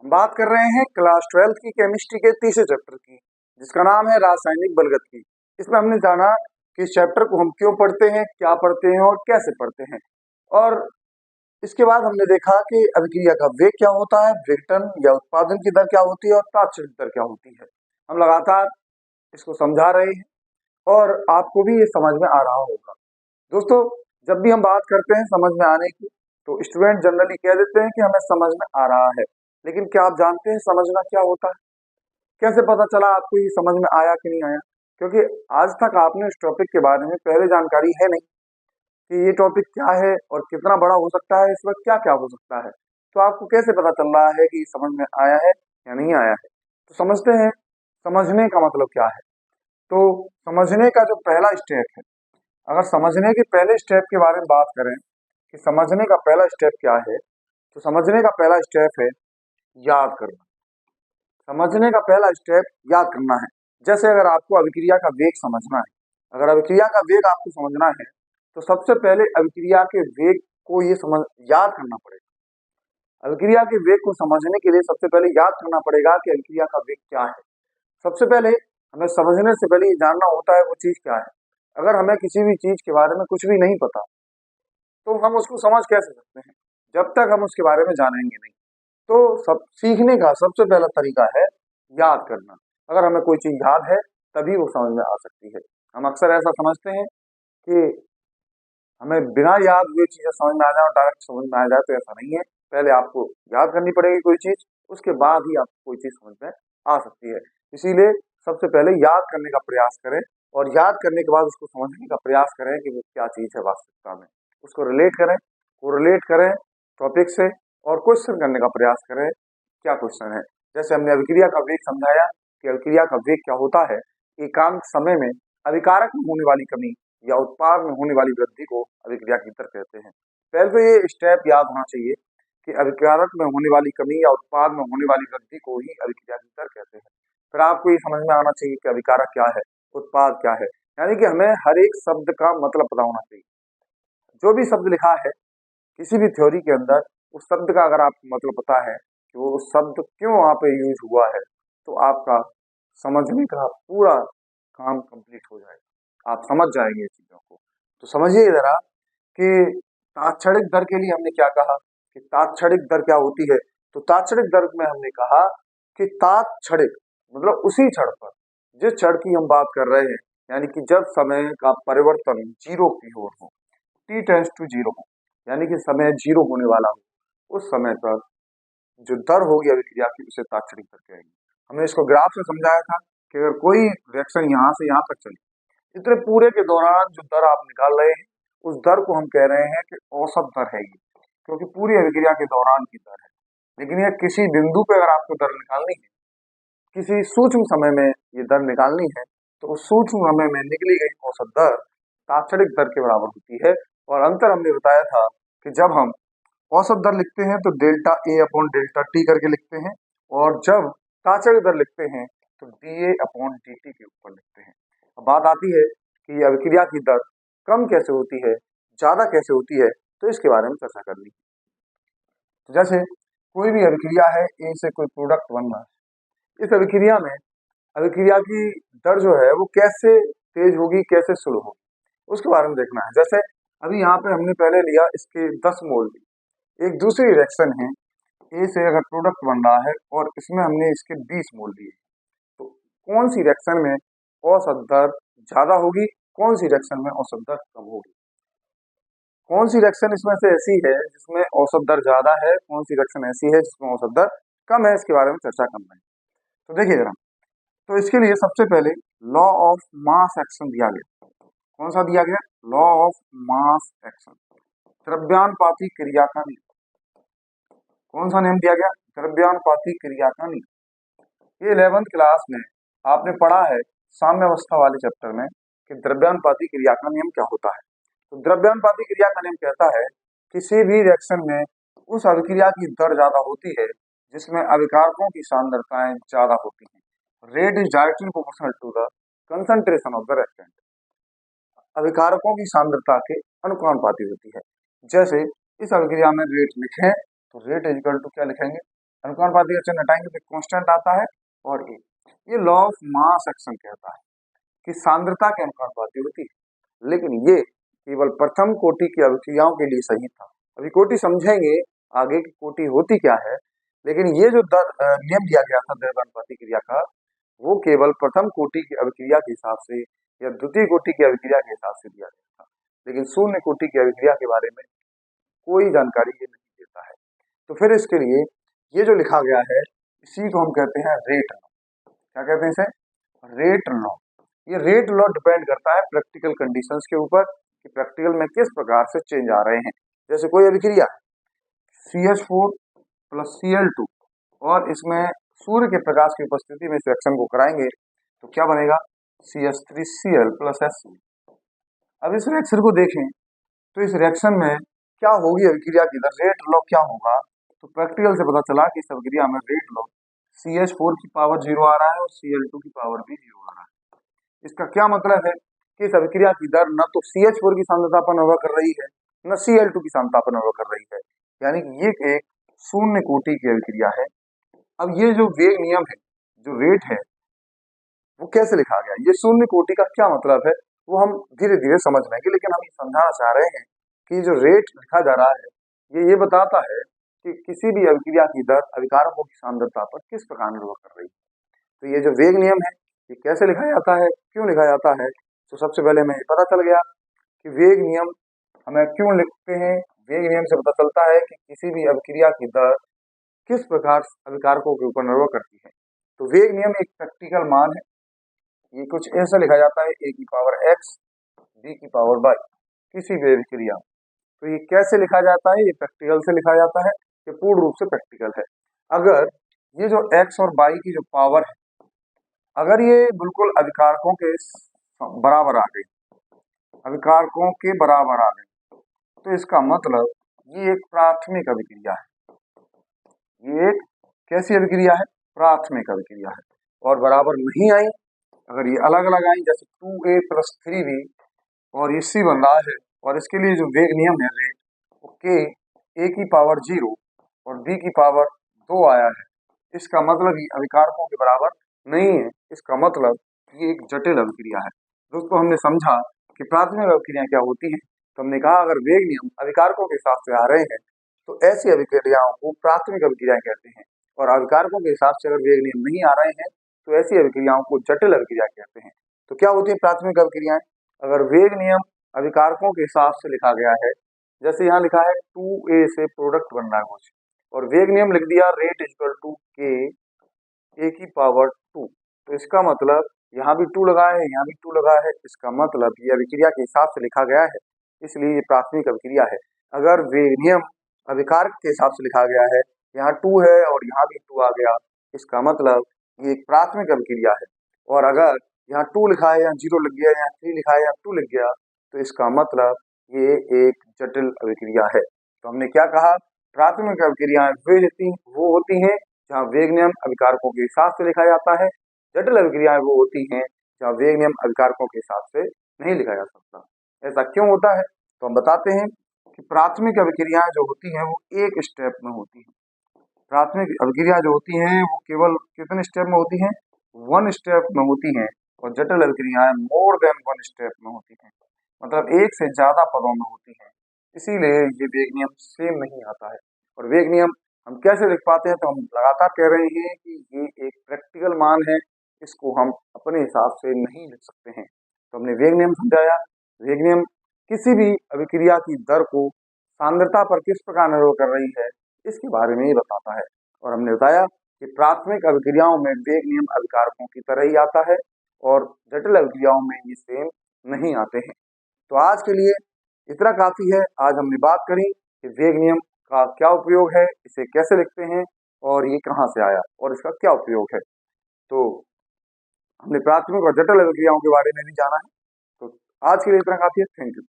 हम बात कर रहे हैं क्लास 12th की केमिस्ट्री के तीसरे चैप्टर की, जिसका नाम है रासायनिक बलगत की। इसमें हमने जाना कि इस चैप्टर को हम क्यों पढ़ते हैं, क्या पढ़ते हैं और कैसे पढ़ते हैं। और इसके बाद हमने देखा कि अभिक्रिया का वेग क्या होता है, विघटन या उत्पादन की दर क्या होती है और तात्क्षणिक दर क्या होती है। हम लगातार इसको समझा रहे हैं और आपको भी ये समझ में आ रहा होगा। दोस्तों, जब भी हम बात करते हैं समझ में आने की, तो स्टूडेंट जनरली कह देते हैं कि हमें समझ में आ रहा है। लेकिन क्या आप जानते हैं समझना क्या होता है? कैसे पता चला आपको ये समझ में आया कि नहीं आया? क्योंकि आज तक आपने उस टॉपिक के बारे में पहले जानकारी है नहीं कि ये टॉपिक क्या है और कितना बड़ा हो सकता है, इस वक्त क्या क्या हो सकता है। तो आपको कैसे पता चल रहा है कि ये समझ में आया है या नहीं आया है? तो समझते हैं समझने का मतलब क्या है। तो समझने का जो पहला स्टेप है, अगर समझने के पहले स्टेप के बारे में बात करें कि समझने का पहला स्टेप क्या है, तो समझने का पहला स्टेप है याद करना। समझने का पहला स्टेप याद करना है। जैसे अगर आपको अभिक्रिया का वेग समझना है, अगर अभिक्रिया का वेग आपको समझना है, तो सबसे पहले अभिक्रिया के वेग को ये समझ याद करना पड़ेगा। अभिक्रिया के वेग को समझने के लिए सबसे पहले याद करना पड़ेगा कि अभिक्रिया का वेग क्या है। सबसे पहले हमें समझने से पहले ये जानना होता है वो चीज क्या है। अगर हमें किसी भी चीज के बारे में कुछ भी नहीं पता, तो हम उसको समझ कैसे सकते हैं जब तक हम उसके बारे में जानेंगे नहीं। तो सब सीखने का सबसे पहला तरीका है याद करना। अगर हमें कोई चीज याद है तभी वो समझ में आ सकती है। हम अक्सर ऐसा समझते हैं कि हमें बिना याद हुए चीजें समझ में आ जाए और डायरेक्ट समझ में आ जाए, तो ऐसा नहीं है। पहले आपको याद करनी पड़ेगी कोई चीज, उसके बाद ही आपको कोई चीज समझ में आ सकती है। इसीलिए सबसे पहले याद करने का प्रयास करें और याद करने के बाद उसको समझने का प्रयास करें कि वो क्या चीज है वास्तविकता में। उसको रिलेट करें, कोरिलेट करें टॉपिक से और क्वेश्चन करने का प्रयास करें क्या क्वेश्चन है। जैसे हमने अभिक्रिया का वेग समझाया कि अभिक्रिया का वेग क्या होता है। एकांक समय में अभिकारक में होने वाली कमी या उत्पाद में होने वाली वृद्धि को अभिक्रिया की दर कहते हैं। पहले तो ये स्टेप याद होना चाहिए कि अभिकारक में होने वाली कमी या उत्पाद में होने वाली वृद्धि को ही अभिक्रिया की दर कहते हैं। फिर आपको ये समझ में आना चाहिए कि अभिकारक क्या है, उत्पाद क्या है। यानी कि हमें हर एक शब्द का मतलब पता होना चाहिए। जो भी शब्द लिखा है किसी भी थ्योरी के अंदर, उस शब्द का अगर आपको मतलब पता है कि वो शब्द क्यों वहां पे यूज हुआ है, तो आपका समझने का पूरा काम कंप्लीट हो जाएगा। आप समझ जाएंगे चीजों को। तो समझिए जरा कि तात्क्षणिक दर के लिए हमने क्या कहा कि तात्क्षणिक दर क्या होती है। तो तात्क्षणिक दर में हमने कहा कि तात्क्षणिक मतलब उसी क्षण पर, जिस क्षण की हम बात कर रहे हैं, यानी कि जब समय का परिवर्तन जीरो की ओर हो, टी टेंस टू जीरो हो, यानी कि समय जीरो होने वाला हो, उस समय पर जो दर होगी अभिक्रिया की उसे तात्क्षणिक दर कहेंगे। हमने इसको ग्राफ से समझाया था कि अगर कोई रिएक्शन यहाँ से यहाँ तक चले, इतने पूरे के दौरान जो दर आप निकाल रहे हैं, उस दर को हम कह रहे हैं कि औसत दर है ये, क्योंकि पूरी अभिक्रिया के दौरान की दर है। लेकिन ये किसी बिंदु पे अगर आपको दर निकालनी है, किसी सूक्ष्म समय में ये दर निकालनी है, तो उस सूक्ष्म समय में निकली गई औसत दर तात्क्षणिक दर के बराबर होती है। और अंतर हमने बताया था कि जब हम औसत दर लिखते हैं तो delta A upon delta T करके लिखते हैं, और जब तात्क्षणिक दर लिखते हैं तो D A upon D T के ऊपर लिखते हैं। अब बात आती है कि अभिक्रिया की दर कम कैसे होती है, ज्यादा कैसे होती है, तो इसके बारे में चर्चा करनी है। तो जैसे कोई भी अभिक्रिया है, ए से कोई प्रोडक्ट बन रहा है, इस अभिक्रिया में अभिक्रिया की दर जो है वो कैसे तेज होगी, कैसे स्लो होगी, उसके बारे में देखना है। जैसे अभी यहाँ पे हमने पहले लिया इसके 10 मोल, एक दूसरी रिएक्शन है, ए से अगर प्रोडक्ट बन रहा है और इसमें हमने इसके 20 मोल लिए, तो कौन सी रिएक्शन में औसत दर ज्यादा होगी, कौन सी रिएक्शन में औसत दर कम होगी, कौन सी रिएक्शन इसमें से ऐसी है जिसमें औसत दर ज्यादा है, कौन सी रिएक्शन ऐसी है जिसमें औसत दर कम है, इसके बारे में चर्चा करना है। तो देखिए जरा, तो इसके लिए सबसे पहले लॉ ऑफ मास एक्शन दिया गया। कौन सा दिया गया? लॉ ऑफ मास एक्शन, द्रव्यानुपाती क्रिया का नियम। कौन सा नियम दिया गया? द्रव्यानुपाती क्रिया का नियम। ये 11th क्लास में आपने पढ़ा है साम्यावस्था वाले चैप्टर में कि द्रव्यानुपाती क्रिया का नियम क्या होता है। तो द्रव्यानुपाती क्रिया का नियम कहता है किसी भी रिएक्शन में उस अभिक्रिया की दर ज्यादा होती है जिसमें अभिकारकों की सांद्रताएं ज्यादा होती हैं। Rate is directly proportional to the concentration of the reactant. अभिकारकों की सांद्रता के अनुपाती होती है। जैसे इस अभिक्रिया में रेट लिखें तो रेट इज इक्वल टू क्या लिखेंगे? अनुपाती का चिन्ह हटाएंगे तो कांस्टेंट आता है और ये लॉ ऑफ मास एक्शन कहता है कि सांद्रता के अनुपाती होती है, लेकिन ये केवल प्रथम कोटि की अभिक्रियाओं के लिए सही था। अभी कोटि समझेंगे आगे की कोटि होती क्या है, लेकिन ये जो नियम दिया गया था द्रव्यानुपाती क्रिया का, वो केवल प्रथम कोटि की अभिक्रिया के हिसाब से या द्वितीय कोटि की अभिक्रिया के हिसाब से दिया गया था, लेकिन शून्य कोटि की अभिक्रिया के बारे में कोई जानकारी ये नहीं देता है। तो फिर इसके लिए ये जो लिखा गया है, इसी को हम कहते हैं रेट लॉ। क्या कहते हैं इसे? Rate law. ये रेट लॉ डिपेंड करता है प्रैक्टिकल कंडीशंस के ऊपर कि प्रैक्टिकल में किस प्रकार से चेंज आ रहे हैं। जैसे कोई अभिक्रिया CH4 प्लस Cl2 और इसमें सूर्य के प्रकाश की उपस्थिति में इस रिएक्शन को कराएंगे तो क्या बनेगा? CH3Cl plus Hc। अब इस रिएक्शन को देखें तो इस रिएक्शन में क्या होगी अभिक्रिया की दर, रेट लॉ क्या होगा? तो प्रैक्टिकल से पता चला कि इस अभिक्रिया में रेट लॉ CH4 की पावर 0 आ रहा है और Cl2 की पावर भी 0 आ रहा है। इसका क्या मतलब है कि इस अभिक्रिया की दर न तो CH4 की सांद्रता पर निर्भर कर रही है न Cl2 की सांद्रता पर निर्भर कर रही है, यानी कि ये एक शून्य कोटि की अभिक्रिया है। अब ये जो वेग नियम है, जो रेट है, वो कैसे लिखा गया? ये शून्य कोटि का क्या मतलब है वो हम धीरे धीरे समझ लेंगे, लेकिन हम ये समझाना चाह रहे हैं कि जो रेट लिखा जा रहा है ये बताता है कि किसी भी अभिक्रिया की दर अभिकारकों की सांद्रता पर किस प्रकार निर्भर कर रही है। तो ये जो वेग नियम है ये कैसे लिखा जाता है, क्यों लिखा जाता है? तो सबसे पहले हमें पता चल गया कि वेग नियम हमें क्यों लिखते हैं। वेग नियम से पता चलता है कि किसी भी अभिक्रिया की दर किस प्रकार अभिकारकों के ऊपर निर्भर करती है। तो वेग नियम एक प्रैक्टिकल मान है, ये कुछ ऐसा लिखा जाता है a की पावर x b की पावर y किसी भी अभिक्रिया। तो ये कैसे लिखा जाता है? ये प्रैक्टिकल से लिखा जाता है, ये पूर्ण रूप से प्रैक्टिकल है। अगर ये जो x और y की जो पावर है, अगर ये बिल्कुल अभिकारकों के बराबर आ गई, अभिकारकों के बराबर आ गई, तो इसका मतलब ये एक प्राथमिक अभिक्रिया है। ये एक कैसी अभिक्रिया है? प्राथमिक अभिक्रिया है। और बराबर नहीं आई, अगर ये अलग अलग आई, जैसे 2a प्लस 3b और ये c बन रहा है, और इसके लिए जो वेग नियम है रेट, ओके, a की पावर 0 और b की पावर 2 आया है, इसका मतलब ये अभिकारकों के बराबर नहीं है। इसका मतलब ये एक जटिल अभिक्रिया है। दोस्तों, हमने समझा कि प्राथमिक अभिक्रिया क्या होती है। तो हमने कहा अगर वेग नियम अभिकारकों के हिसाब से आ रहे हैं तो ऐसी अभिक्रियाओं को प्राथमिक अभिक्रिया कहते हैं, और अभिकारकों के हिसाब से अगर वेग नियम नहीं आ रहे हैं तो ऐसी अभिक्रियाओं को जटिल अभिक्रिया कहते हैं। तो क्या होती है प्राथमिक अभिक्रियाएं? अगर वेग नियम अभिकारकों के हिसाब से लिखा गया है, जैसे यहाँ लिखा है 2a से प्रोडक्ट बन रहा है कुछ, और वेग नियम लिख दिया rate equal to k a की पावर 2, तो इसका मतलब यहाँ भी 2 लगा है, यहाँ भी 2 लगा है, इसका मतलब ये अभिक्रिया के हिसाब से लिखा गया है, इसलिए ये प्राथमिक अभिक्रिया है। अगर वेग नियम अभिकारक के हिसाब से लिखा गया है, यहाँ 2 है और यहाँ भी 2 आ गया, इसका मतलब ये एक प्राथमिक अभिक्रिया है। और अगर यहाँ 2 लिखा है, यहाँ 0 लग गया, यहाँ 3 लिखा है, यहाँ 2 लग गया, तो इसका मतलब ये एक जटिल अभिक्रिया है। तो हमने क्या कहा? प्राथमिक अभिक्रियाएं वो होती हैं जहाँ वेग नियम अभिकारकों के हिसाब से लिखा जाता है। जटिल अभिक्रियाएं वो होती हैं जहाँ वेग नियम अभिकारकों के हिसाब से नहीं लिखा जा सकता। ऐसा क्यों होता है? तो हम बताते हैं कि प्राथमिक अभिक्रियाएं जो होती हैं वो एक स्टेप में होती हैं। प्राथमिक अभिक्रिया जो होती हैं वो केवल कितने स्टेप में होती हैं? 1 स्टेप में होती हैं, और जटिल अभिक्रियाएं मोर देन 1 स्टेप में होती हैं, मतलब एक से ज्यादा पदों में होती हैं। इसीलिए ये वेग नियम सेम नहीं आता है। और वेग नियम हम कैसे लिख पाते हैं? तो हम लगातार कह रहे हैं कि ये एक प्रैक्टिकल मान है, इसको हम अपने हिसाब से नहीं लिख सकते हैं। तो हमने वेग नियम समझाया। वेग नियम किसी भी अभिक्रिया की दर को सांद्रता पर किस प्रकार निर्भर कर रही है इसके बारे में ही बताता है। और हमने बताया कि प्राथमिक अभिक्रियाओं में वेग नियम अभिकारकों की तरह ही आता है और जटिल अभिक्रियाओं में ये सेम नहीं आते हैं। तो आज के लिए इतना काफी है। आज हमने बात करी कि वेग नियम का क्या उपयोग है, इसे कैसे लिखते हैं, और ये कहाँ से आया और इसका क्या उपयोग है। तो हमने प्राथमिक और जटिल अभिक्रियाओं के बारे में भी जाना है। तो आज के लिए इतना काफी है। Thank you.